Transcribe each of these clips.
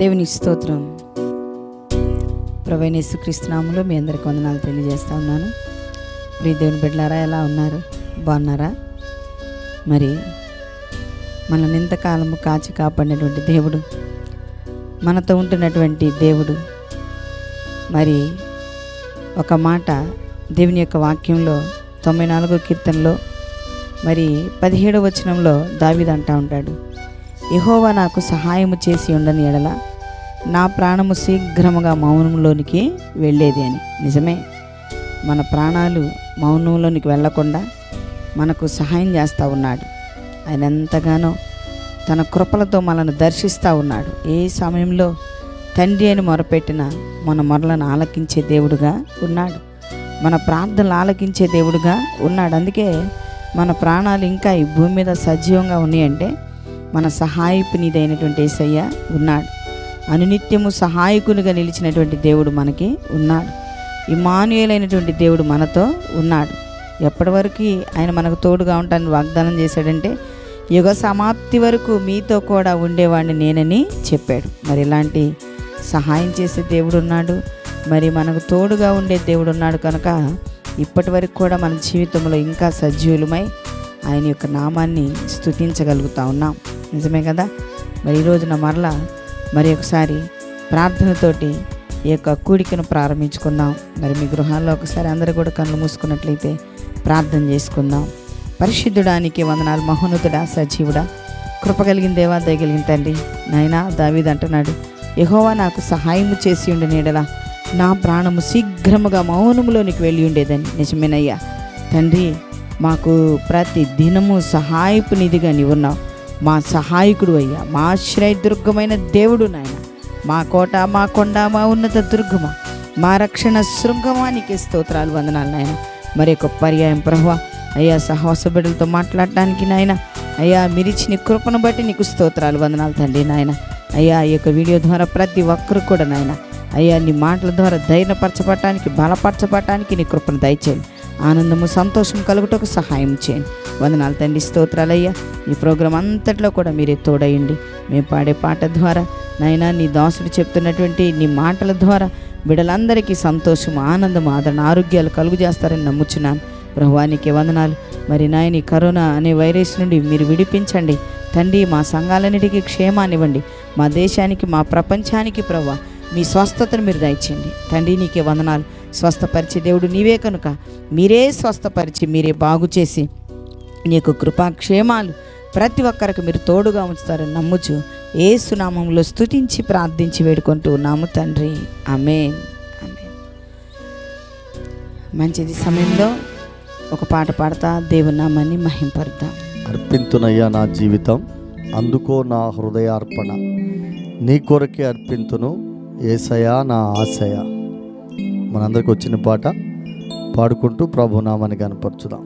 దేవుని స్తోత్రం. ప్రభువైన యేసుక్రీస్తు నామములో మీ అందరికి వందనాలు తెలియజేస్తూ ఉన్నాను. ప్రియ దేవుని బిడ్డలారా, ఎలా ఉన్నారు? బాగున్నారా? మరి మనల్ని ఇంతకాలము కాచి కాపాడినటువంటి దేవుడు, మనతో ఉంటున్నటువంటి దేవుడు, మరి ఒక మాట దేవుని యొక్క వాక్యంలో 94వ కీర్తనలో మరి 17వ వచనంలో దావీదు అంటూ ఉంటాడు, యెహోవా నాకు సహాయము చేసి ఉండని ఎడల నా ప్రాణము శీఘ్రముగా మౌనంలోనికి వెళ్ళేది అని. నిజమే, మన ప్రాణాలు మౌనంలోనికి వెళ్ళకుండా మనకు సహాయం చేస్తూ ఉన్నాడు. ఆయన ఎంతగానో తన కృపలతో మనల్ని దర్శిస్తూ ఉన్నాడు. ఏ సమయంలో తండ్రి అని మొరపెట్టినా మన మొరలను ఆలకించే దేవుడుగా ఉన్నాడు, మన ప్రార్థనలు ఆలకించే దేవుడుగా ఉన్నాడు. అందుకే మన ప్రాణాలు ఇంకా ఈ భూమి మీద సజీవంగా ఉన్నాయంటే మన సహాయకునిదైనటువంటి యేసయ్య ఉన్నాడు. అనునిత్యము సహాయకునిగా నిలిచినటువంటి దేవుడు మనకి ఉన్నాడు. ఇమ్మానుయేలైనటువంటి దేవుడు మనతో ఉన్నాడు. ఎప్పటి వరకు ఆయన మనకు తోడుగా ఉంటానని వాగ్దానం చేశాడంటే యుగ సమాప్తి వరకు మీతో కూడా ఉండేవాడిని నేనని చెప్పాడు. మరి ఇలాంటి సహాయం చేసే దేవుడు ఉన్నాడు, మరి మనకు తోడుగా ఉండే దేవుడు ఉన్నాడు. కనుక ఇప్పటి వరకు కూడా మన జీవితంలో ఇంకా సజీవులమై ఆయన యొక్క నామాన్ని స్తుతించగలుగుతూ ఉన్నాం. నిజమే కదా? మరి ఈరోజున మరలా మరి ఒకసారి ప్రార్థనతోటి ఈ యొక్క కూడికను ప్రారంభించుకుందాం. మరి మీ గృహాల్లో ఒకసారి అందరూ కూడా కళ్ళు మూసుకున్నట్లయితే ప్రార్థన చేసుకుందాం. పరిశుద్ధుడానికి వందనాలు, మహోన్నతుడా, సజీవుడా, కృప కలిగిన దేవా, దయగలిగిన తండ్రి. నాయనా, దావీదు అంటున్నాడు, యెహోవా నాకు సహాయము చేసి ఉండిన ఎడల నా ప్రాణము శీఘ్రముగా మౌనములోనికి వెళ్ళి ఉండేదని. నిజమేనయ్యా తండ్రి, మాకు ప్రతి దినము సహాయపు నిధిగా నీవున్నావు. మా సహాయకుడు అయ్యా, మా ఆశ్రయదుర్గమైన దేవుడు నాయన, మా కోట, మా కొండ, మా ఉన్నత దుర్గమ, మా రక్షణ శృంగమానికి స్తోత్రాలు, వందనాలు నాయన. మరి ఒక పర్యాయం ప్రభువా అయ్యా, సహవాస బిడ్డలతో మాట్లాడటానికి నాయన అయ్యా మీరిచ్చిన కృపను బట్టి నీకు స్తోత్రాలు, వందనాలు తండ్రి నాయన. అయ్యా ఈ యొక్క వీడియో ద్వారా ప్రతి ఒక్కరు కూడా నాయన అయ్యా నీ మాటల ద్వారా ధైర్యపరచబడటానికి, బలపరచబడటానికి నీ కృపను దయచేయండి. ఆనందము, సంతోషం కలుగుటకు సహాయం చేయండి. వందనాలు తండ్రి, స్తోత్రాలయ్యా. ఈ ప్రోగ్రాం అంతట్లో కూడా మీరే తోడయండి. మేము పాడే పాట ద్వారా నాయనా, నీ దాసుడు చెప్తున్నటువంటి నీ మాటల ద్వారా బిడ్డలందరికీ సంతోషం, ఆనందం, ఆదరణ, ఆరోగ్యాలు కలుగు చేస్తారని నమ్ముచున్నాను. ప్రభువానికి వందనాలు. మరి నాయన ఈ కరోనా అనే వైరస్ నుండి మీరు విడిపించండి తండ్రి. మా సంఘాలన్నిటికీ క్షేమాన్ని ఇవ్వండి. మా దేశానికి, మా ప్రపంచానికి ప్రభువా మీ స్వస్థతను మీరు దయచేయండి తండ్రి. నీకే వందనాలు. స్వస్థపరిచే దేవుడు నీవే కనుక మీరే స్వస్థపరిచి, మీరే బాగు చేసి నీకు కృపాక్షేమాలు ప్రతి ఒక్కరికి మీరు తోడుగా ఉంచుతారని నమ్ముచు యేసు నామములో స్తుతించి ప్రార్థించి వేడుకుంటూ ఉన్నాము తండ్రి. ఆమేన్, ఆమేన్. మంచిది, సమయంలో ఒక పాట పాడతా దేవుని నామాన్ని మహింపరుద్దాం. అర్పింతునయ్యా నా జీవితం, అందుకో నా హృదయార్పణ, నీ కొరకే అర్పింతును యేసయ్యా నా ఆశయ. మనందరికి వచ్చిన పాట పాడుకుంటూ ప్రభునామాన్ని కనపరచుదాం.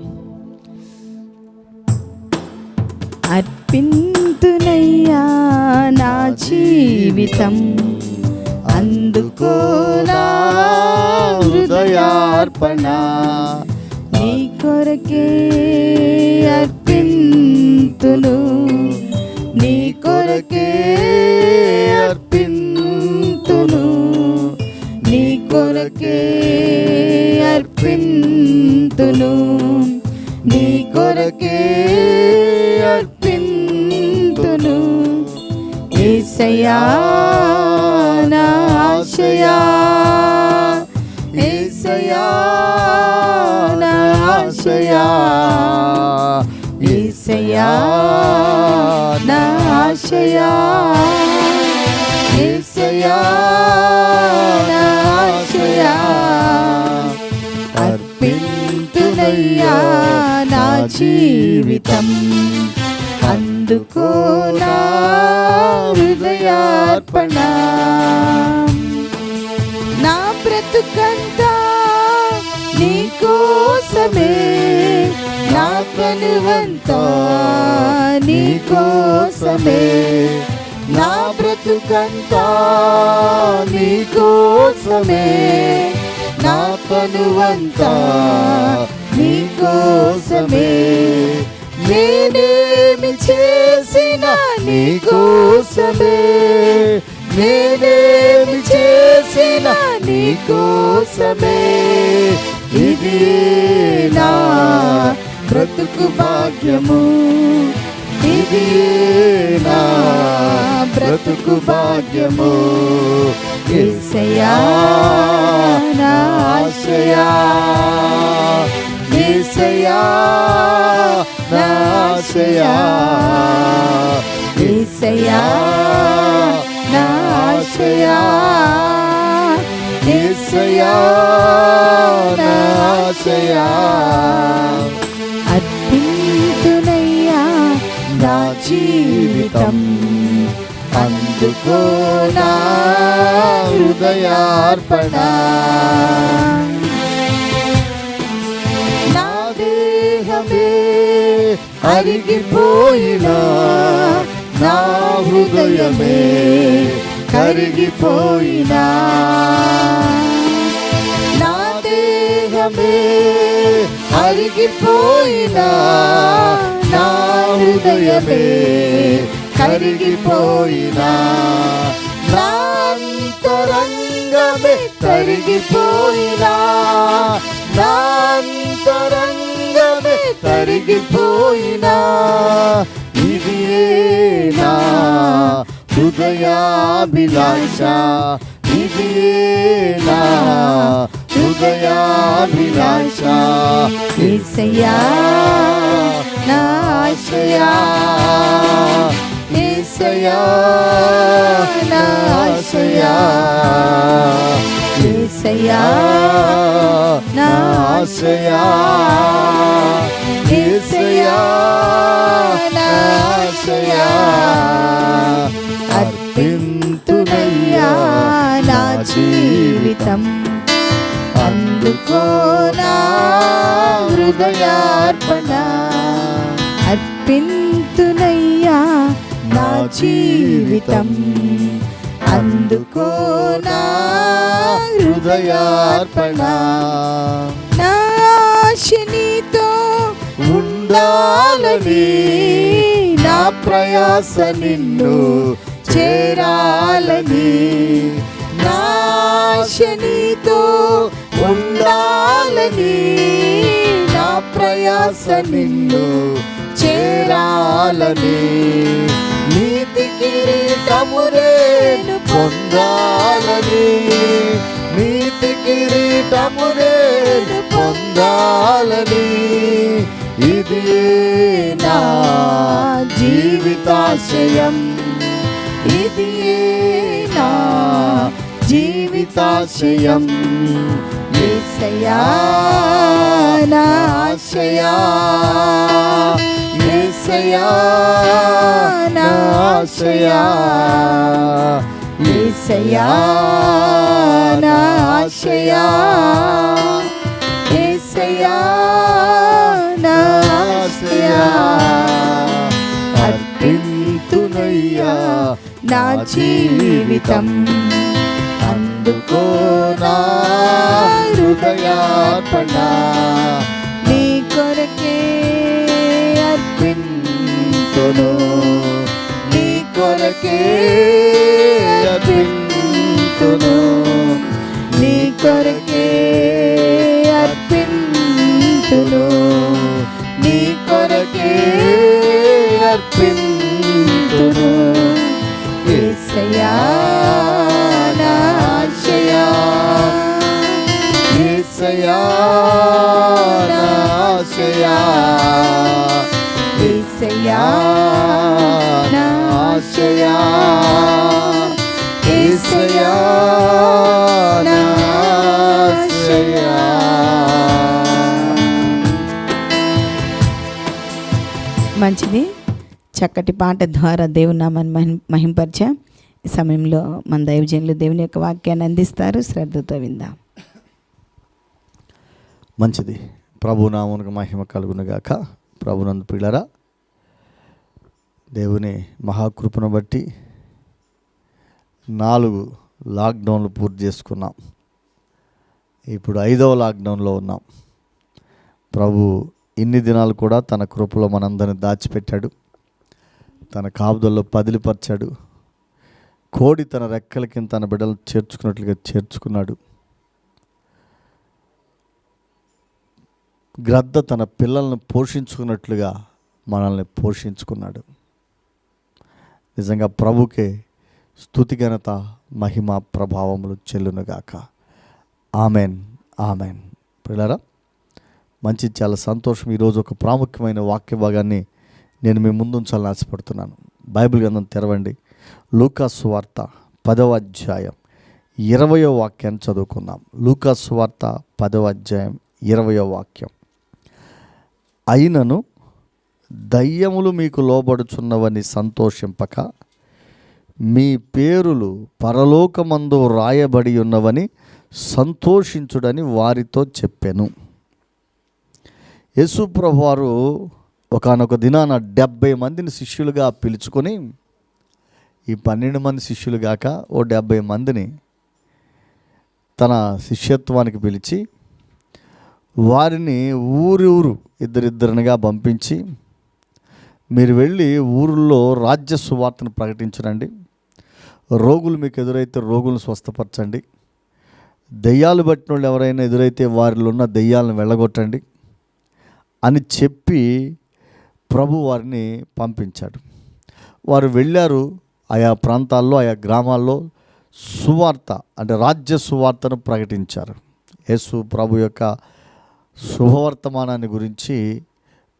అర్పింతునయ్యా నా జీవితం, అందుకో నా హృదయార్పణ, నీ కొరకే అర్పింతును, నీ కొరకే అర్పింతును, నీ కొరకే అర్పింతును, నీ కొరకే అర్పింతును. యేసయ్యా నా ఆశయా, యేసయ్యా నా ఆశయా, యేసయ్యా నా ఆశయా, యేసయ్యా నా ఆశయా. అర్పింతునయ్యా నా జీవితం, అందుకో నా హృదయార్పణ. నా బ్రతుకంతా నీ కోసమే, నా కనువంతా నీ కోసమే, నా బ్రతుకంతా నీ కోసమే, నా కనువంతా నీ కోసమే. నేనేమి చేసిన నీ కోసమే, నేనేమి చేసిన నీ కోసమే, ఇది నా బ్రతుకు భాగ్యము, ఇది నా బ్రతుకు భాగ్యము. యేసయ్యా నా ఆశయా, యేసయ్యా నా ఆశయా, యేసయ్యా నా ఆశయా, యేసయ్యా నా ఆశయా. అర్పింతునయ్యా నా జీవితం, అందుకో నా హృదయార్పణ. నా దేహమే అరిగిపోయినా, నా హృదయమే కరిగిపోయినా, నా దేహమే అరిగిపోయినా, నా హృదయమే కరిగిపోయినా, నా అంతరంగమే కరిగిపోయినా, నా అంతరంగమే కరిగిపోయినా, ఇది నా హృదయాభిలాష, ఇది నా హృదయాభిలాష. యేసయ్యా నా ఆశయా, యేసయ్యా నా ఆశయా, యేసయ్యా నా ఆశయా, యేసయ్యా నా ఆశయా. అర్పింతునయ్యా నా జీవితం, అందుకో నా హృదయార్పణ. అర్పింతునయ్యా నా జీవితం, అందుకో నా హృదయార్పణ. నా ఆశ నీతో ఉండాలని, నా ప్రయాస నిన్ను చేరాలని, నా ఆశ నీతో ఉండాలని, నా ప్రయాస నిన్ను చేరాలని, నీతి కిరీటము నేను పొందాలని, నీతి కిరీటము నేను పొందాలని, ఇది నా జీవితాశయం, ఇది నా జీవితాశయం. యేసయ్యా నా ఆశయా, యేసయ్యా నా ఆశయా, యేసయ్యా నా ఆశయా, యేసయ్యా నా ఆశయా. అర్పింతునయ్యా నా జీవితం, అందుకో నా హృదయార్పణ. నీ కొరకే అర్పింతును, నీ కొరకే అర్పింతును, నీ కొరకే అర్పింతును, నీ కొరకే అర్పింతును. యేసయ్యా నా ఆశయా, యేసయ్యా నా ఆశయా, యేసయ్యా నా ఆశయా, యేసయ్యా నా ఆశయా. మంచిది, చక్కటి పాట ద్వారా దేవుని నామాన్ని మహింపరిచాం. ఈ సమయంలో మన దైవజనులు దేవుని యొక్క వాక్యాన్ని అందిస్తారు, శ్రద్ధతో విందాం. మంచిది. ప్రభు నామమునకు మహిమ కలుగునుగాక. ప్రభునందు ప్రియులారా, దేవుని మహాకృపను బట్టి 4 లాక్డౌన్లు పూర్తి చేసుకున్నాం. ఇప్పుడు 5వ లాక్డౌన్లో ఉన్నాం. ప్రభు ఇన్ని దినాలు కూడా తన కృపలో మనందరిని దాచిపెట్టాడు, తన కాపుదల్లో పదిలిపరిచాడు. కోడి తన రెక్కల కింద తన బిడ్డలను చేర్చుకున్నట్లుగా చేర్చుకున్నాడు. గ్రద్ద తన పిల్లలను పోషించుకున్నట్లుగా మనల్ని పోషించుకున్నాడు. నిజంగా ప్రభుకే స్తుతి ఘనత మహిమ ప్రభావములు చెల్లునుగాక. Amen amen. ప్రియులారా, చాలా సంతోషం. ఈరోజు ఒక ప్రాముఖ్యమైన వాక్య భాగాన్ని నేను మీ ముందు ఉంచాలని ఆశపడుతున్నాను. బైబిల్ గ్రంథం తెరవండి. లూకా సువార్త 10వ అధ్యాయం 20వ వాక్యాన్ని చదువుకుందాం. లూకా సువార్త 10వ అధ్యాయం 20వ వాక్యం. అయినను దయ్యములు మీకు లోబడుచున్నవని సంతోషింపక మీ పేరులు పరలోకమందు రాయబడి ఉన్నవని సంతోషించుడని వారితో చెప్పెను. యేసు ప్రభువారు ఒకానొక దినాన 70 మందిని శిష్యులుగా పిలుచుకొని, ఈ 12 మంది శిష్యులు గాక ఓ 70 మందిని తన శిష్యత్వానికి పిలిచి వారిని ఊరు ఇద్దరిద్దరినిగా పంపించి, మీరు వెళ్ళి ఊళ్ళో రాజ్య సువార్తను ప్రకటించండి, రోగులు మీకు ఎదురైతే రోగులను స్వస్థపరచండి, దెయ్యాలు పట్టిన వాళ్ళు ఎవరైనా ఎదురైతే వారిలో ఉన్న దెయ్యాలను వెళ్ళగొట్టండి అని చెప్పి ప్రభు వారిని పంపించాడు. వారు వెళ్ళారు. ఆయా ప్రాంతాల్లో, ఆయా గ్రామాల్లో సువార్త అంటే రాజ్య సువార్తను ప్రకటించారు. యేసు ప్రభు యొక్క శుభవర్తమానాన్ని గురించి,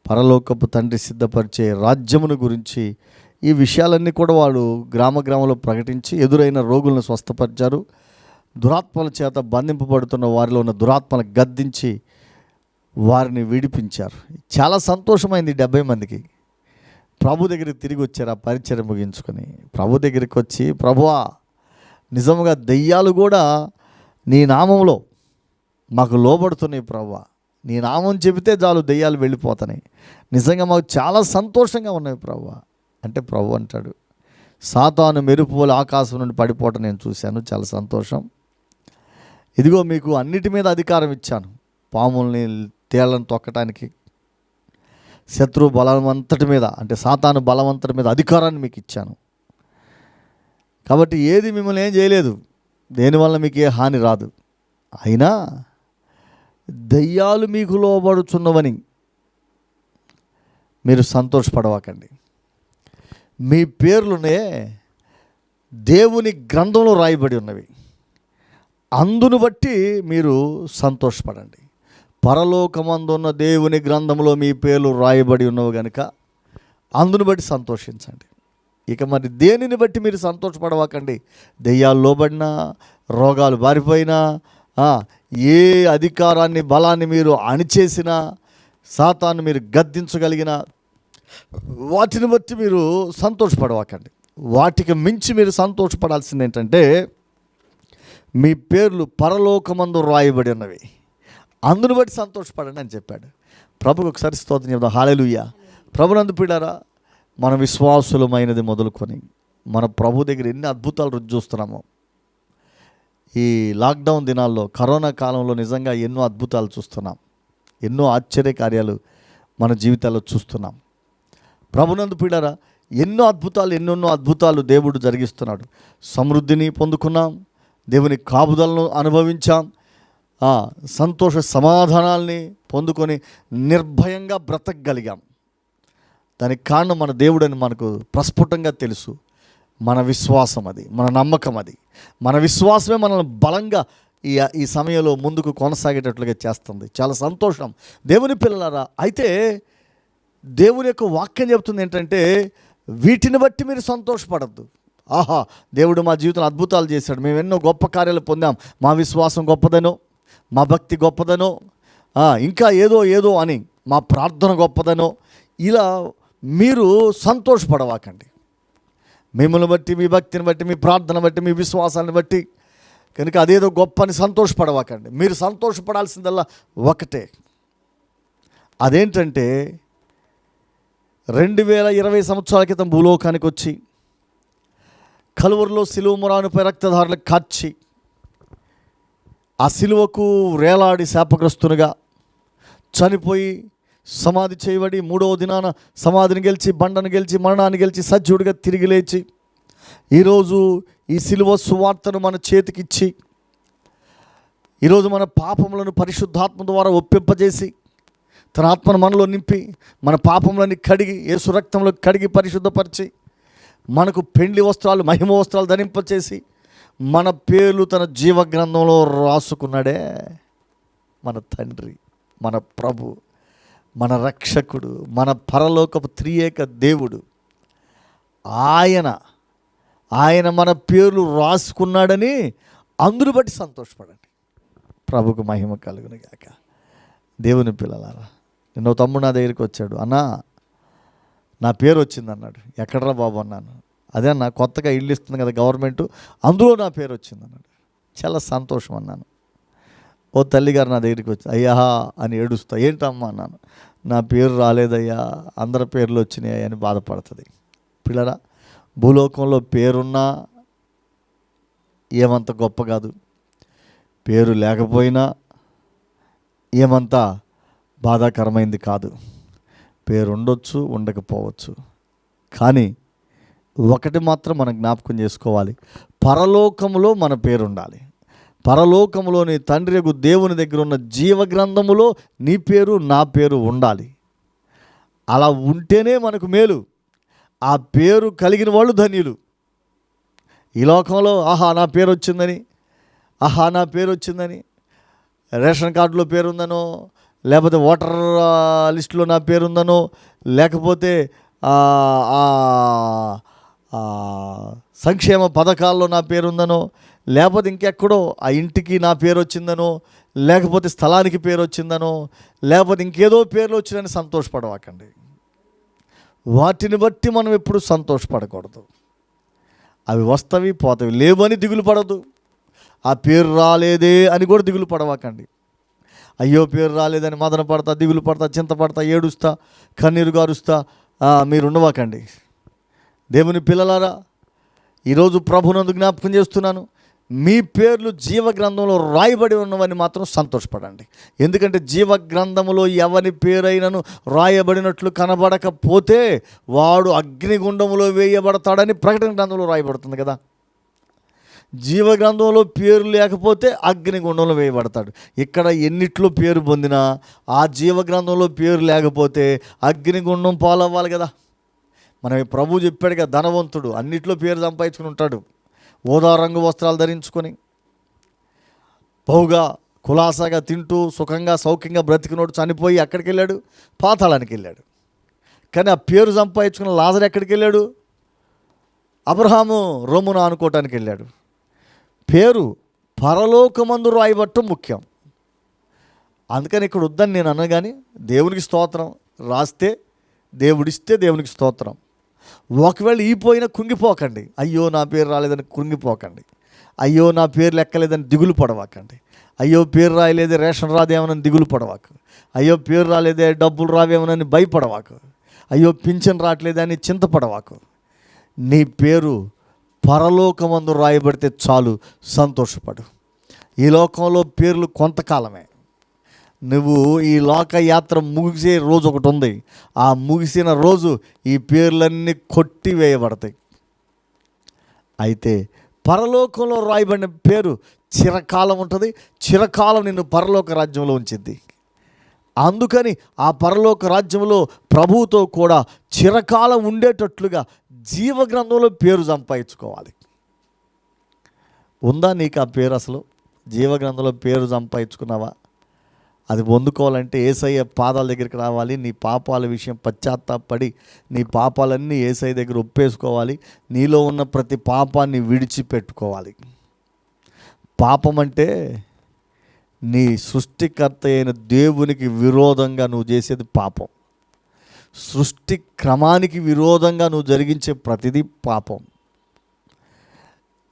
పరలోకపు తండ్రి సిద్ధపరిచే రాజ్యమును గురించి, ఈ విషయాలన్నీ కూడా వాళ్ళు గ్రామంలో ప్రకటించి ఎదురైన రోగులను స్వస్థపరిచారు. దురాత్మల చేత బంధింపబడుతున్న వారిలో ఉన్న దురాత్మలను గద్దించి వారిని విడిపించారు. చాలా సంతోషమైంది 70 మందికి. ప్రభు దగ్గరికి తిరిగి వచ్చారు. ఆ పరిచర్య ముగించుకొని ప్రభు దగ్గరికి వచ్చి, ప్రభువా, నిజంగా దెయ్యాలు కూడా నీ నామంలో మాకు లోబడుతున్నాయి ప్రభువా, నీ నామం చెబితే చాలు దెయ్యాలు వెళ్ళిపోతున్నాయి, నిజంగా మాకు చాలా సంతోషంగా ఉన్నాయి ప్రభువా అంటే, ప్రభు అంటాడు, సాతాను మెరుపులు ఆకాశం నుండి పడిపోవటం నేను చూశాను, చాలా సంతోషం. ఇదిగో మీకు అన్నిటి మీద అధికారం ఇచ్చాను, పాముల్ని తేళ్లను తొక్కటానికి, శత్రు బలమంతటి మీద అంటే సాతాను బలమంతటి మీద అధికారాన్ని మీకు ఇచ్చాను. కాబట్టి ఏది మిమ్మల్ని ఏం చేయలేదు, దేనివల్ల మీకు ఏ హాని రాదు. అయినా దయ్యాలు మీకు లోబడుచున్నవని మీరు సంతోషపడవకండి. మీ పేర్లునే దేవుని గ్రంథంలో రాయబడి ఉన్నవి, అందును బట్టి మీరు సంతోషపడండి. పరలోకమందున్న దేవుని గ్రంథంలో మీ పేర్లు రాయబడి ఉన్నవి కనుక అందును బట్టి సంతోషించండి. ఇక మరి దేనిని బట్టి మీరు సంతోషపడవకండి. దెయ్యాలు లోబడినా, రోగాలు బారిపోయినా, ఏ అధికారాన్ని బలాన్ని మీరు అణిచేసినా, సాతాను మీరు గద్దించగలిగిన వాటిని బట్టి మీరు సంతోషపడవకండి. వాటికి మించి మీరు సంతోషపడాల్సింది ఏంటంటే, మీ పేర్లు పరలోకమందు రాయబడి ఉన్నవి, అందును బట్టి సంతోషపడండి అని చెప్పాడు. ప్రభుకు ఒకసారి స్తోత్రం చెప్దాం. హల్లెలూయా. ప్రభునందు పిల్లారా, మన విశ్వాసులమైనది మొదలుకొని మన ప్రభు దగ్గర ఎన్ని అద్భుతాలు రుచి చూస్తున్నామో. ఈ లాక్డౌన్ దినాల్లో, కరోనా కాలంలో నిజంగా ఎన్నో అద్భుతాలు చూస్తున్నాం, ఎన్నో ఆశ్చర్య కార్యాలు మన జీవితాల్లో చూస్తున్నాం. ప్రభునందు పిల్లారా, ఎన్నో అద్భుతాలు దేవుడు జరిగిస్తున్నాడు. సమృద్ధిని పొందుకున్నాం, దేవుని కాపుదలను అనుభవించాం, సంతోష సమాధానాల్ని పొందుకొని నిర్భయంగా బ్రతకగలిగాం. దానికి కారణం మన దేవుడని మనకు ప్రస్ఫుటంగా తెలుసు. మన విశ్వాసం అది, మన నమ్మకం అది. మన విశ్వాసమే మనల్ని బలంగా ఈ సమయంలో ముందుకు కొనసాగేటట్లుగా చేస్తుంది. చాలా సంతోషం దేవుని పిల్లలారా. అయితే దేవుని యొక్క వాక్యం చెబుతుంది ఏంటంటే, వీటిని బట్టి మీరు సంతోషపడద్దు. ఆహా, దేవుడు మా జీవితంలో అద్భుతాలు చేశాడు, మేము ఎన్నో గొప్ప కార్యాలు పొందాం, మా విశ్వాసం గొప్పదనో, మా భక్తి గొప్పదనో, ఇంకా ఏదో అని, మా ప్రార్థన గొప్పదనో, ఇలా మీరు సంతోషపడవాకండి. మిమ్మల్ని బట్టి, మీ భక్తిని బట్టి, మీ ప్రార్థన బట్టి, మీ విశ్వాసాన్ని బట్టి కనుక అదేదో గొప్ప అని సంతోషపడవాకండి. మీరు సంతోషపడాల్సిందల్లా ఒకటే, అదేంటంటే 2020 సంవత్సరాల క్రితం భూలోకానికి వచ్చి కలువరిలో సిలువ మొరానుపై రక్తధారలకు కార్చి ఆ సిలువకు వేలాడి శాపగ్రస్తునిగా చనిపోయి సమాధి చేయబడి 3వ దినాన సమాధిని గెలిచి, బండను గెలిచి, మరణాన్ని గెలిచి, సజీవుడిగా తిరిగి లేచి ఈరోజు ఈ సిలువ సువార్తను మన చేతికిచ్చి ఈరోజు మన పాపములను పరిశుద్ధాత్మ ద్వారా ఒప్పింపజేసి తన ఆత్మను మనలో నింపి మన పాపములని కడిగి యేసు రక్తంలో కడిగి పరిశుద్ధపరిచి మనకు పెండ్లి వస్త్రాలు మహిమ వస్త్రాలు ధరింపచేసి మన పేర్లు తన జీవ గ్రంథంలో రాసుకున్నాడే మన తండ్రి, మన ప్రభు, మన రక్షకుడు, మన పరలోకపు త్రియేక దేవుడు. ఆయన మన పేర్లు రాసుకున్నాడని అందును బట్టి సంతోషపడండి. ప్రభుకు మహిమ కలుగును గాక. దేవుని పిల్లలారా, నిన్న తమ్ముడు నా దగ్గరికి వచ్చాడు. అన్నా నా పేరు వచ్చింది అన్నాడు. ఎక్కడరా బాబు అన్నాను. అదే అన్న, కొత్తగా ఇల్లు ఇస్తుంది కదా గవర్నమెంట్, అందులో నా పేరు వచ్చింది అన్నాడు. చాలా సంతోషం అన్నాను. ఓ తల్లిగారు నా దగ్గరికి వచ్చి అయ్యా అని ఏడుస్తా. ఏంటమ్మా అన్నాను. నా పేరు రాలేదయ్యా, అందరి పేర్లు వచ్చినాయి అని బాధపడుతుంది. పిల్లరా, భూలోకంలో పేరున్నా ఏమంత గొప్ప కాదు, పేరు లేకపోయినా ఏమంతా బాధాకరమైంది కాదు. పేరు ఉండొచ్చు, ఉండకపోవచ్చు, కానీ ఒకటి మాత్రం మనం జ్ఞాపకం చేసుకోవాలి, పరలోకములో మన పేరు ఉండాలి. పరలోకములోని తండ్రి దేవుని దగ్గర ఉన్న జీవ గ్రంథములో నీ పేరు నా పేరు ఉండాలి. అలా ఉంటేనే మనకు మేలు. ఆ పేరు కలిగిన వాళ్ళు ధన్యులు. ఈ లోకంలో ఆహా నా పేరు వచ్చిందని, ఆహా నా పేరు వచ్చిందని, రేషన్ కార్డులో పేరుందనో, లేకపోతే ఓటర్ లిస్టులో నా పేరుందనో, లేకపోతే సంక్షేమ పథకాల్లో నా పేరుందనో, లేకపోతే ఇంకెక్కడో ఆ ఇంటికి నా పేరు వచ్చిందనో, లేకపోతే స్థలానికి పేరు వచ్చిందనో, లేకపోతే ఇంకేదో పేర్లు వచ్చిందని సంతోషపడవాకండి. వాటిని బట్టి మనం ఎప్పుడు సంతోషపడకూడదు. అవి వస్తవి పోతవి, లేవని దిగులు పడదు. ఆ పేరు రాలేదే అని కూడా దిగులు పడవాకండి. అయ్యో పేరు రాలేదని మదన పడతా, దిగులు పడతా, చింతపడతా, ఏడుస్తా, కన్నీరు గారుస్తా మీరు ఉండవాకండి. దేవుని పిల్లలారా, ఈరోజు ప్రభునందు జ్ఞాపకం చేస్తున్నాను, మీ పేర్లు జీవ గ్రంథంలో రాయబడి ఉన్నవని మాత్రం సంతోషపడండి. ఎందుకంటే జీవ గ్రంథములో ఎవరి పేరైనను రాయబడినట్లు కనబడకపోతే వాడు అగ్నిగుండములో వేయబడతాడని ప్రకటన గ్రంథంలో రాయబడుతుంది కదా. జీవ గ్రంథంలో పేరు లేకపోతే అగ్నిగుండంలో వేయబడతాడు. ఇక్కడ ఎన్నిట్లో పేరు పొందినా ఆ జీవ గ్రంథంలో పేరు లేకపోతే అగ్నిగుండం పాలవ్వాలి కదా. మనం ప్రభు చెప్పాడు కదా, ధనవంతుడు అన్నిట్లో పేరు సంపాదించుకుని ఉంటాడు. ఓదా రంగు వస్త్రాలు ధరించుకొని బహుగా కులాసాగా తింటూ సుఖంగా సౌఖ్యంగా బ్రతికినోడు చనిపోయి ఎక్కడికి వెళ్ళాడు? పాతాళానికి వెళ్ళాడు. కానీ ఆ పేరు సంపాదించుకున్న లాజరు ఎక్కడికి వెళ్ళాడు? అబ్రహాము రొమ్మున అనుకోవటానికి వెళ్ళాడు. పేరు పరలోకమందు రాయబట్టం ముఖ్యం. అందుకని ఇక్కడ వద్దని నేను అనగాని దేవునికి స్తోత్రం, రాస్తే దేవుడిస్తే దేవునికి స్తోత్రం. ఒకవేళ ఈ పోయినా కుంగిపోకండి. అయ్యో నా పేరు రాలేదని కుంగిపోకండి. అయ్యో నా పేరు లెక్కలేదని దిగులు పడవాకండి. అయ్యో పేరు రాయలేదే, రేషన్ రాదేమోనని దిగులు పడవాకు. అయ్యో పేరు రాలేదే, డబ్బులు రావేమోనని భయపడవాకు. అయ్యో పింఛన్ రావట్లేదని చింతపడవాకు. నీ పేరు పరలోకమందు రాయబడితే చాలు, సంతోషపడు. ఈ లోకంలో పేర్లు కొంతకాలమే. నువ్వు ఈ లోకయాత్ర ముగిసే రోజు ఒకటి ఉంది. ఆ ముగిసిన రోజు ఈ పేర్లన్నీ కొట్టివేయబడతాయి. అయితే పరలోకంలో రాయబడిన పేరు చిరకాలం ఉంటుంది. చిరకాలం నిన్ను పరలోక రాజ్యంలో ఉంచిద్ది. అందుకని ఆ పరలోక రాజ్యంలో ప్రభువుతో కూడా చిరకాలం ఉండేటట్లుగా జీవ గ్రంథంలో పేరు సంపాదించుకోవాలి. ఉందా నీకు ఆ పేరు? అసలు జీవ గ్రంథంలో పేరు సంపాదించుకున్నావా? అది పొందుకోవాలంటే యేసయ్య పాదాల దగ్గరికి రావాలి. నీ పాపాల విషయం పశ్చాత్తాపడి నీ పాపాలన్నీ యేసయ్య దగ్గర ఒప్పేసుకోవాలి. నీలో ఉన్న ప్రతి పాపాన్ని విడిచిపెట్టుకోవాలి. పాపం అంటే నీ సృష్టికర్త అయిన దేవునికి విరోధంగా నువ్వు చేసేది పాపం. సృష్టి క్రమానికి విరోధంగా నువ్వు జరిగించే ప్రతిదీ పాపం.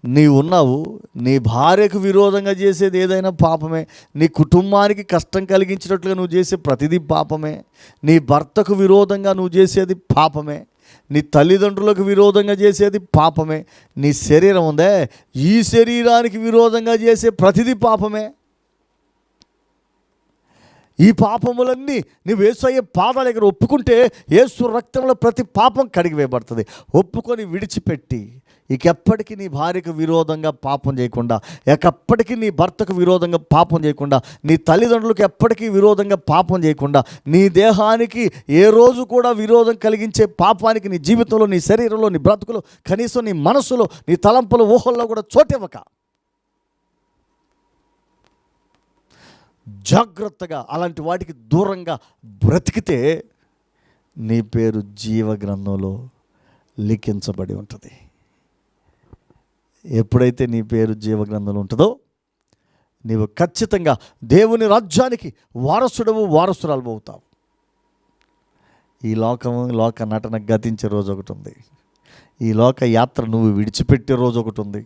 నీ ఉన్నావు, నీ భార్యకు విరోధంగా చేసేది ఏదైనా పాపమే. నీ కుటుంబానికి కష్టం కలిగించినట్లుగా నువ్వు చేసే ప్రతిదీ పాపమే. నీ భర్తకు విరోధంగా నువ్వు చేసేది పాపమే. నీ తల్లిదండ్రులకు విరోధంగా చేసేది పాపమే. నీ శరీరం ఉందే, ఈ శరీరానికి విరోధంగా చేసే ప్రతిదీ పాపమే. ఈ పాపములన్నీ నువ్వు యేసయ్య పాదాల దగ్గర ఒప్పుకుంటే యేసు రక్తంలో ప్రతి పాపం కడిగివేయబడుతుంది. ఒప్పుకొని విడిచిపెట్టి ఇకెప్పటికీ నీ భార్యకు విరోధంగా పాపం చేయకుండా, ఎక్కప్పటికీ నీ భర్తకు విరోధంగా పాపం చేయకుండా, నీ తల్లిదండ్రులకు ఎప్పటికీ విరోధంగా పాపం చేయకుండా, నీ దేహానికి ఏ రోజు కూడా విరోధం కలిగించే పాపానికి నీ జీవితంలో, నీ శరీరంలో, నీ బ్రతుకులో, కనీసం నీ మనసులో, నీ తలంపుల ఊహల్లో కూడా చోటివ్వక జాగ్రత్తగా అలాంటి వాటికి దూరంగా బ్రతికితే నీ పేరు జీవ గ్రంథంలో లిఖించబడి ఉంటుంది. ఎప్పుడైతే నీ పేరు జీవ గ్రంథంలో ఉంటుందో నీవు ఖచ్చితంగా దేవుని రాజ్యానికి వారసురాలు అవుతావు. ఈ లోక నటన గతించే రోజు ఒకటి ఉంది. ఈ లోక యాత్ర నువ్వు విడిచిపెట్టే రోజు ఒకటి ఉంది.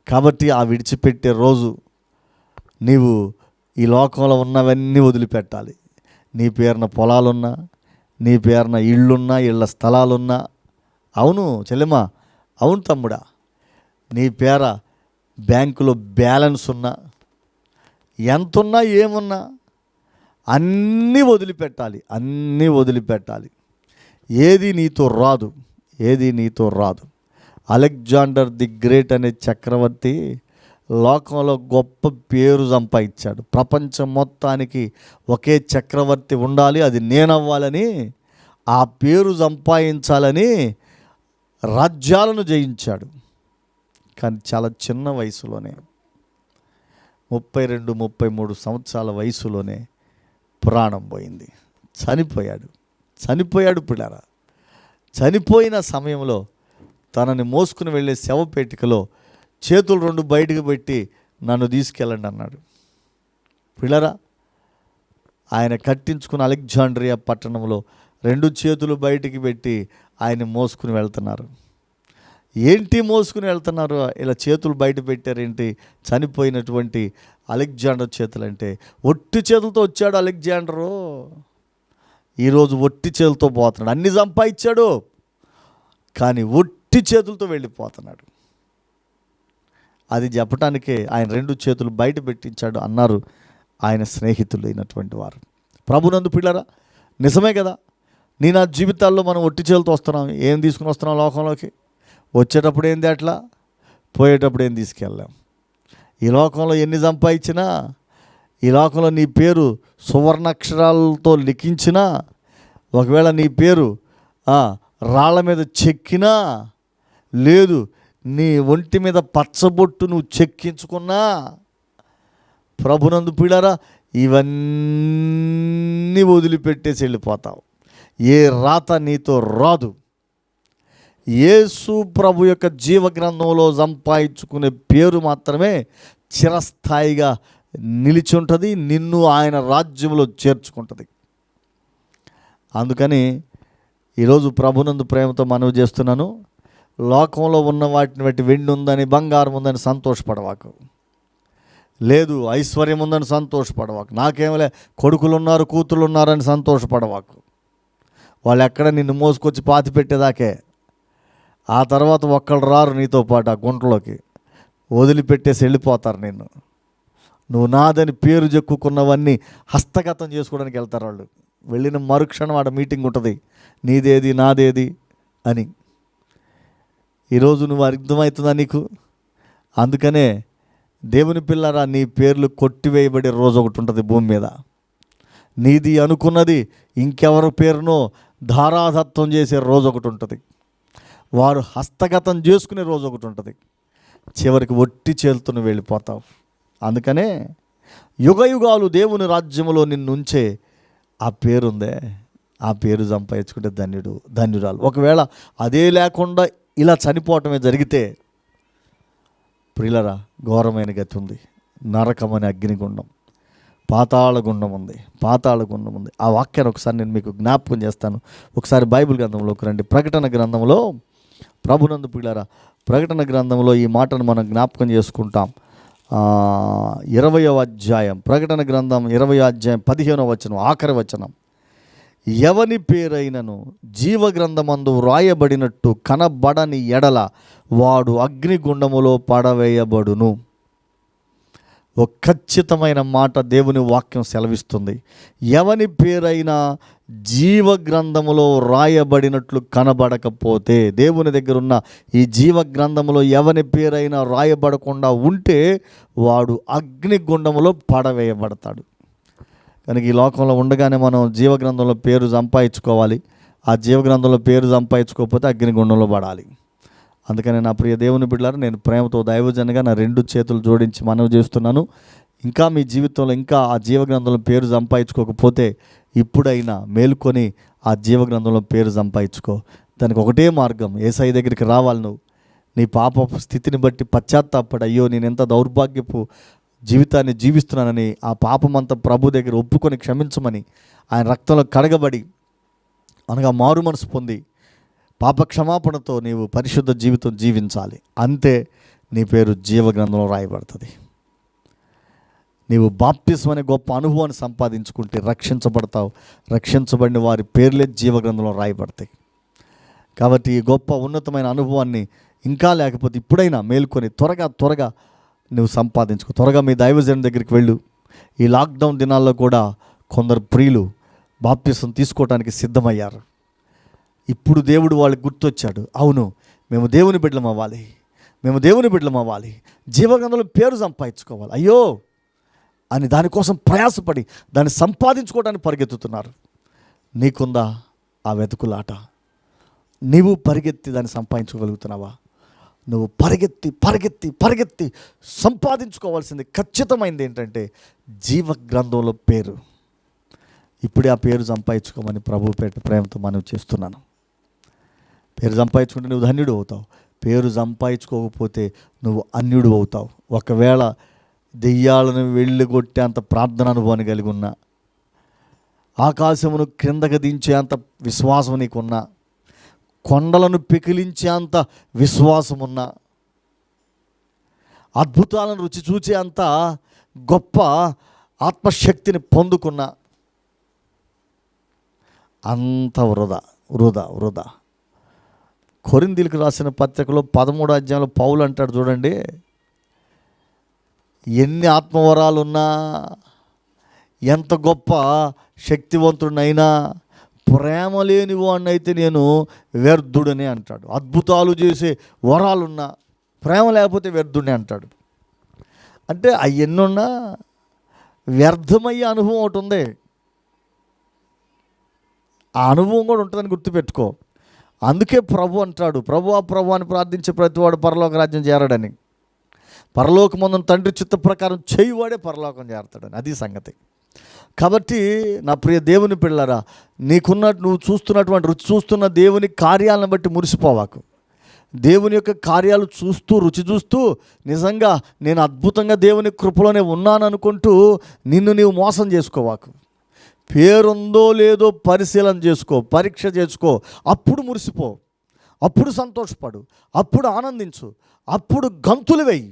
కాబట్టి ఆ విడిచిపెట్టే రోజు నీవు ఈ లోకంలో ఉన్నవన్నీ వదిలిపెట్టాలి. నీ పేరున పొలాలున్నా, నీ పేరున ఇళ్ళున్నా, ఇళ్ళ స్థలాలున్నా, అవును చెల్లెమ్మా, అవును తమ్ముడా, నీ పేర బ్యాంకులో బ్యాలెన్స్ ఉన్నా, ఎంతున్నా ఏమున్నా అన్నీ వదిలిపెట్టాలి. ఏది నీతో రాదు. అలెగ్జాండర్ ది గ్రేట్ అనే చక్రవర్తి లోకంలో గొప్ప పేరు సంపాదించాడు. ప్రపంచం మొత్తానికి ఒకే చక్రవర్తి ఉండాలి, అది నేనవ్వాలని, ఆ పేరు సంపాదించాలని రాజ్యాలను జయించాడు. కానీ చాలా చిన్న వయసులోనే 32-33 సంవత్సరాల వయసులోనే ప్రాణం పోయింది. చనిపోయాడు పిల్లారా. చనిపోయిన సమయంలో తనని మోసుకుని వెళ్ళే శవపేటికలో చేతులు 2 బయటకు పెట్టి నన్ను తీసుకెళ్ళండి అన్నాడు. పిల్లరా, ఆయన కట్టించుకున్న అలెగ్జాండ్రియా పట్టణంలో 2 చేతులు బయటికి పెట్టి ఆయన మోసుకుని వెళ్తున్నారు. ఏంటి మోసుకుని వెళ్తున్నారు? ఇలా చేతులు బయట పెట్టారేంటి? చనిపోయినటువంటి అలెగ్జాండర్ చేతులు అంటే, ఒట్టి చేతులతో వచ్చాడు అలెగ్జాండరు. ఈరోజు ఒట్టి చేతులతో పోతున్నాడు. అన్ని సంపాదించాడు కానీ ఒట్టి చేతులతో వెళ్ళిపోతున్నాడు. అది చెప్పటానికే ఆయన 2 చేతులు బయట పెట్టించాడు అన్నారు ఆయన స్నేహితులు అయినటువంటి వారు. ప్రభునందు పిల్లరా, నిజమే కదా. నా జీవితాల్లో మనం ఒట్టి చేతులతో వస్తున్నాం. ఏం తీసుకుని వస్తున్నాం లోకంలోకి? వచ్చేటప్పుడు ఏంది అట్లా, పోయేటప్పుడు ఏం తీసుకెళ్ళాం. ఈ లోకంలో ఎన్ని సంపాదించినా, ఈ లోకంలో నీ పేరు సువర్ణాక్షరాలతో లిఖించినా, ఒకవేళ నీ పేరు రాళ్ళ మీద చెక్కినా, లేదు నీ ఒంటి మీద పచ్చబొట్టు నువ్వు చెక్కించుకున్నా, ప్రభునందు పిల్లరా, ఇవన్నీ వదిలిపెట్టేసి వెళ్ళిపోతావు. ఏ రాత నీతో రాదు. యేసు ప్రభు యొక్క జీవగ్రంథంలో సంపాదించుకునే పేరు మాత్రమే చిరస్థాయిగా నిలిచి ఉంటుంది, నిన్ను ఆయన రాజ్యంలో చేర్చుకుంటుంది. అందుకని ఈరోజు ప్రభునందు ప్రేమతో మనవి చేస్తున్నాను, లోకంలో ఉన్న వాటిని బట్టి వెండి ఉందని, బంగారం ఉందని సంతోషపడవాకు. లేదు ఐశ్వర్యం ఉందని సంతోషపడవాకు. నాకేమలే కొడుకులు ఉన్నారు, కూతుళ్ళు ఉన్నారని సంతోషపడవాకు. వాళ్ళు ఎక్కడ నిన్ను మోసుకొచ్చి పాతి పెట్టేదాకే. ఆ తర్వాత ఒక్కళ్ళు రారు నీతో పాటు ఆ గుంటలోకి, వదిలిపెట్టేసి వెళ్ళిపోతారు నిన్ను. నువ్వు నాదని పేరు చెక్కుకున్నవన్నీ హస్తగతం చేసుకోవడానికి వెళ్తారు వాళ్ళు. వెళ్ళిన మరుక్షణం ఆడ మీటింగ్ ఉంటుంది, నీదేది నాదేది అని. ఈరోజు నువ్వు అర్థమవుతుందా నీకు? అందుకనే దేవుని పిల్లరా, నీ పేర్లు కొట్టివేయబడే రోజు ఒకటి ఉంటుంది భూమి మీద. నీది అనుకున్నది ఇంకెవరి పేరునో ధారాదత్తం చేసే రోజు ఒకటి ఉంటుంది. వారు హస్తగతం చేసుకునే రోజు ఒకటి ఉంటుంది. చివరికి ఒట్టి చేతులను వెళ్ళిపోతావు. అందుకనే యుగయుగాలు దేవుని రాజ్యములో నిన్నుంచే ఆ పేరుందే, ఆ పేరు సంపాదించుకుంటే ధన్యురాలు. ఒకవేళ అదే లేకుండా ఇలా చనిపోవటమే జరిగితే ప్రియులరా, ఘోరమైన గతి ఉంది. నరకమనే అగ్నిగుండం, పాతాళగుండం ఉంది. ఆ వాక్యాన్ని ఒకసారి నేను మీకు జ్ఞాపకం చేస్తాను. ఒకసారి బైబిల్ గ్రంథంలోకి రండి. ప్రకటన గ్రంథంలో, ప్రభునందు పిల్లరా, ప్రకటన గ్రంథంలో ఈ మాటను మనం జ్ఞాపకం చేసుకుంటాం. 20వ అధ్యాయం, ప్రకటన గ్రంథం 20వ అధ్యాయం 15వ వచనం, ఆఖరి వచనం. ఎవని పేరైనను జీవగ్రంథమందు వ్రాయబడినట్టు కనబడని ఎడల వాడు అగ్నిగుండములో పడవేయబడును. ఒక ఖచ్చితమైన మాట దేవుని వాక్యం సెలవిస్తుంది. ఎవని పేరైనా జీవ గ్రంథములో రాయబడినట్లు కనబడకపోతే, దేవుని దగ్గర ఉన్న ఈ జీవ గ్రంథములో ఎవని పేరైనా రాయబడకుండా ఉంటే వాడు అగ్నిగుండములో పడవేయబడతాడు. కనుక ఈ లోకంలో ఉండగానే మనం జీవగ్రంథంలో పేరు సంపాదించుకోవాలి. ఆ జీవగ్రంథంలో పేరు సంపాదించుకోకపోతే అగ్నిగుండంలో పడాలి. అందుకని నా ప్రియ దేవుని బిడ్డలారా, నేను ప్రేమతో దైవజనగా నా 2 చేతులు జోడించి మనవి చేస్తున్నాను. ఇంకా మీ జీవితంలో ఇంకా ఆ జీవగ్రంథంలో పేరు సంపాదించుకోకపోతే ఇప్పుడైనా మేలుకొని ఆ జీవగ్రంథంలో పేరు సంపాదించుకో. దానికి ఒకటే మార్గం, యేసయ్య దగ్గరికి రావాలి. నువ్వు నీ పాప స్థితిని బట్టి పశ్చాత్తాపడి, అయ్యో నేను ఎంత దౌర్భాగ్యపు జీవితాన్ని జీవిస్తున్నానని ఆ పాపమంతా ప్రభు దగ్గర ఒప్పుకొని క్షమించమని, ఆయన రక్తంలో కడగబడి అనగా మారు మనసు పొంది పాప క్షమాపణతో నీవు పరిశుద్ధ జీవితం జీవించాలి. అంతే నీ పేరు జీవగ్రంథంలో రాయబడుతుంది. నీవు బాప్తిస్మం అనే గొప్ప అనుభవాన్ని సంపాదించుకుంటే రక్షించబడతావు. రక్షించబడిన వారి పేర్లే జీవగ్రంథంలో రాయబడతాయి. కాబట్టి ఈ గొప్ప ఉన్నతమైన అనుభవాన్ని ఇంకా లేకపోతే ఇప్పుడైనా మేల్కొని త్వరగా నువ్వు సంపాదించుకో. త్వరగా మీ దైవజనం దగ్గరికి వెళ్ళు. ఈ లాక్డౌన్ దినాల్లో కూడా కొందరు ప్రియులు బాప్తిస్మం తీసుకోవడానికి సిద్ధమయ్యారు. ఇప్పుడు దేవుడు వాళ్ళకి గుర్తొచ్చాడు. అవును, మేము దేవుని బిడ్డలం అవ్వాలి, జీవగ్రంథంలో పేరు సంపాదించుకోవాలి అయ్యో అని దానికోసం ప్రయాసపడి దాన్ని సంపాదించుకోవడానికి పరిగెత్తుతున్నారు. నీకుందా ఆ వెతుకులాట? నీవు పరిగెత్తి దాన్ని సంపాదించుకోగలుగుతున్నావా? నువ్వు పరిగెత్తి సంపాదించుకోవాల్సింది ఖచ్చితమైనది ఏంటంటే జీవగ్రంథంలో పేరు. ఇప్పుడే ఆ పేరు సంపాదించుకోమని ప్రభు ప్రేమతో మనం చేస్తున్నాను. పేరు సంపాదించుకుంటే నువ్వు ధన్యుడు అవుతావు. పేరు సంపాదించుకోకపోతే నువ్వు అన్యుడు అవుతావు. ఒకవేళ దెయ్యాలను వెళ్ళగొట్టే అంత ప్రార్థన అనుభవాన్ని కలిగి ఉన్నా, ఆకాశమును క్రిందకు దించే అంత విశ్వాసం నీకున్నా, కొండలను పెకిలించే అంత విశ్వాసం ఉన్నా, అద్భుతాలను రుచి చూచే అంత గొప్ప ఆత్మశక్తిని పొందుకున్నా, అంత వృధా. కొరింథీయులకు రాసిన పత్రికలో 13వ అధ్యాయంలో పౌలు అంటాడు చూడండి, ఎన్ని ఆత్మవరాలున్నా, ఎంత గొప్ప శక్తివంతుడినైనా ప్రేమ లేని వాడినైతే నేను వ్యర్థుడని అంటాడు. అద్భుతాలు చేసే వరాలున్నా ప్రేమ లేకపోతే వ్యర్థుడిని అంటాడు. అంటే అవన్నున్నా వ్యర్థమయ్యే అనుభవం ఒకటి ఉంది. ఆ అనుభవం కూడా ఉంటుందని గుర్తుపెట్టుకో. అందుకే ప్రభు అంటాడు, ప్రభు అని ప్రార్థించే ప్రతివాడు పరలోక రాజ్యం చేరడని. పరలోకమందున తండ్రి చిత్త ప్రకారం చేయువాడే పరలోకం చేరతాడని. అది సంగతి. కాబట్టి నా ప్రియ దేవుని పిల్లరా, నువ్వు చూస్తున్నటువంటి రుచి చూస్తున్న దేవుని కార్యాలను బట్టి మురిసిపోవాకు. దేవుని యొక్క కార్యాలు చూస్తూ రుచి చూస్తూ నిజంగా నేను అద్భుతంగా దేవుని కృపలోనే ఉన్నాను అనుకుంటూ నిన్ను నీవు మోసం చేసుకోవాకు. పేరుందో లేదో పరిశీలన చేసుకో, పరీక్ష చేసుకో. అప్పుడు మురిసిపో, అప్పుడు సంతోషపడు, అప్పుడు ఆనందించు, అప్పుడు గంతులు వేయి.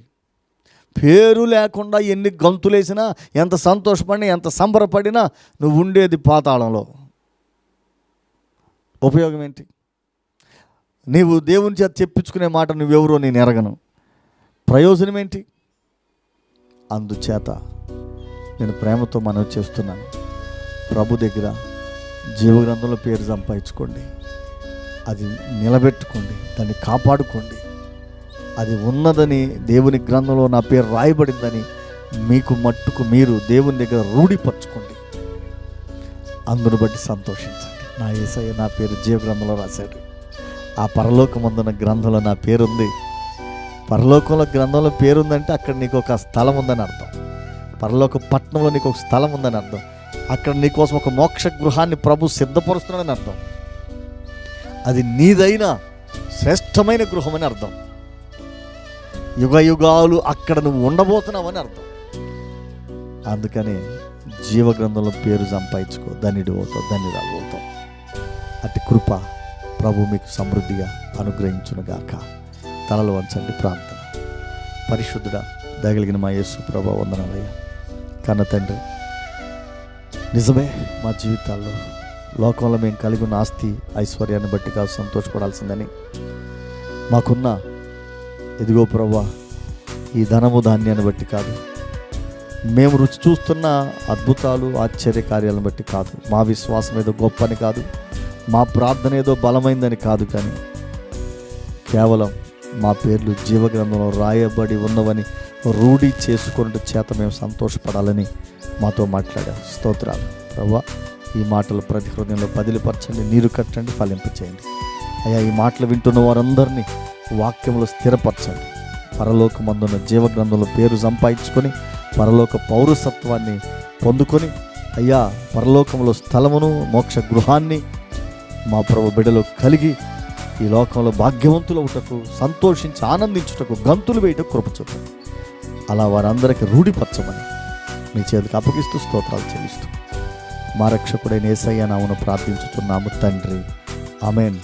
పేరు లేకుండా ఎన్ని గంతులేసినా, ఎంత సంతోషపడినా, ఎంత సంబరపడినా నువ్వు ఉండేది పాతాళంలో. ఉపయోగం ఏంటి? నీవు దేవుని చేత చెప్పించుకునే మాట నువ్వెవరో నేను ఎరగను. ప్రయోజనం ఏంటి? అందుచేత నేను ప్రేమతో మనవి చేస్తున్నాను, ప్రభు దగ్గర జీవగ్రంథంలో పేరు సంపాదించుకోండి, అది నిలబెట్టుకోండి, దాన్ని కాపాడుకోండి. అది ఉన్నదని, దేవుని గ్రంథంలో నా పేరు రాయబడిందని మీకు మట్టుకు మీరు దేవుని దగ్గర రూఢిపరచుకోండి. అందును బట్టి సంతోషించండి. నా యేసయ్య నా పేరు జీవగ్రంథంలో రాశాడు. ఆ పరలోకమందున గ్రంథంలో నా పేరుంది. పరలోకంలో గ్రంథంలో పేరుందంటే అక్కడ నీకు ఒక స్థలం ఉందని అర్థం. పరలోక పట్టణంలో నీకు ఒక స్థలం ఉందని అర్థం. అక్కడ నీకోసం ఒక మోక్ష గృహాన్ని ప్రభు సిద్ధపరుస్తున్నాడని అర్థం. అది నీదైన శ్రేష్టమైన గృహం అని అర్థం. యుగ యుగాలు అక్కడ నువ్వు ఉండబోతున్నావని అర్థం. అందుకని జీవగ్రంథంలో పేరు సంపాదించుకో, ధన్యుడు అవుతావు, ధన్యురాలు అవుతావు. అట్టి కృప ప్రభు మీకు సమృద్ధిగా అనుగ్రహించునుగాక. తలలు వంచండి, ప్రార్థన. పరిశుద్ధుడా, దయగలిగిన మా యేసు ప్రభు వందనాలయ్యా. కన్న తండ్రి, నిజమే మా జీవితాల్లో లోకంలో మేము కలిగి ఉన్న ఆస్తి ఐశ్వర్యాన్ని బట్టి కాదు సంతోషపడాల్సిందని, మాకున్న ఇదిగో ప్రభువా ఈ ధనము ధాన్యాన్ని బట్టి కాదు, మేము రుచి చూస్తున్న అద్భుతాలు ఆశ్చర్యకార్యాలను బట్టి కాదు, మా విశ్వాసం ఏదో గొప్పని కాదు, మా ప్రార్థన ఏదో బలమైందని కాదు, కానీ కేవలం మా పేర్లు జీవగ్రంథంలో రాయబడి ఉన్నవని రూఢి చేసుకున్నట్టు చేత మేము సంతోషపడాలని మాతో మాట్లాడారు. స్తోత్రాలు ప్రభువా. ఈ మాటలు ప్రతి హృదయంలో బదిలిపరచండి, నీరు కట్టండి, ఫలింపచేయండి. అయ్యా, ఈ మాటలు వింటున్న వారందరినీ వాక్యంలో స్థిరపరచండి. పరలోకమందున్న జీవగ్రంథంలో పేరు సంపాదించుకొని పరలోక పౌరసత్వాన్ని పొందుకొని అయ్యా పరలోకంలో స్థలమును మోక్ష గృహాన్ని మా ప్రభు బిడ్డలో కలిగి ఈ లోకంలో భాగ్యవంతులవుటకు, సంతోషించి ఆనందించుటకు, గంతులు వేయటకు కృప చూపండి. అలా వారందరికీ రూఢిపరచమని మీ చేతికి అప్పగిస్తూ స్తోత్రాలు చెల్లిస్తూ మా రక్షకుడైన యేసయ్య నామమున ప్రార్థించుచున్నాము తండ్రి, ఆమేన్.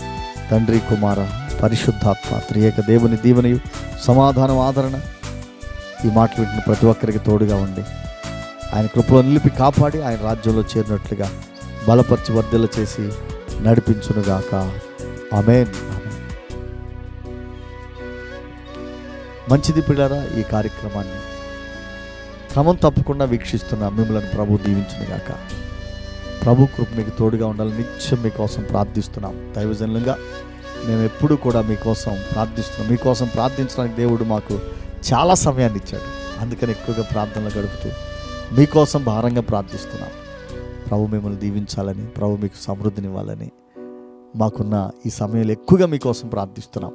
తండ్రి, కుమార, పరిశుద్ధాత్మ త్రియేక దేవుని దీవెనయు, సమాధానం, ఆదరణ ఈ మాటలు వింటున్న ప్రతి ఒక్కరికి తోడుగా ఉండి ఆయన కృపలో నిలిపి కాపాడి ఆయన రాజ్యంలో చేరినట్లుగా బలపరిచి వర్ధిల్ల చేసి నడిపించునుగాక. ఆమేన్. మంచిది పిల్లరా, ఈ కార్యక్రమాన్ని క్రమం తప్పకుండా వీక్షిస్తున్న మిమ్మల్ని ప్రభు దీవించునుగాక. ప్రభు కృప మీకు తోడుగా ఉండాలని నిత్యం మీకోసం ప్రార్థిస్తున్నాం. దైవజనులుగా మేము ఎప్పుడూ కూడా మీకోసం ప్రార్థిస్తున్నాం. మీకోసం ప్రార్థించడానికి దేవుడు మాకు చాలా సమయాన్ని ఇచ్చాడు. అందుకని ఎక్కువగా ప్రార్థనలు గడుపుతూ మీకోసం భారంగా ప్రార్థిస్తున్నాం. ప్రభు మిమ్మల్ని దీవించాలని, ప్రభు మీకు సమృద్ధినివ్వాలని మాకున్న ఈ సమయంలో ఎక్కువగా మీకోసం ప్రార్థిస్తున్నాం.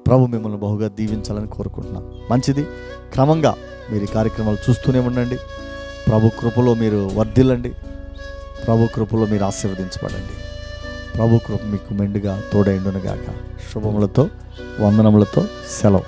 ప్రభు మిమ్మల్ని బహుగా దీవించాలని కోరుకుంటున్నాం. మంచిది, క్రమంగా మీరు ఈ కార్యక్రమాలు చూస్తూనే ఉండండి. ప్రభు కృపలో మీరు వర్ధిల్లండి, ప్రభు కృపలో మీరు ఆశీర్వదించబడండి. ప్రభు కృప మీకు మెండుగా తోడైండునుగాక. శుభములతో, వందనములతో సెలవు.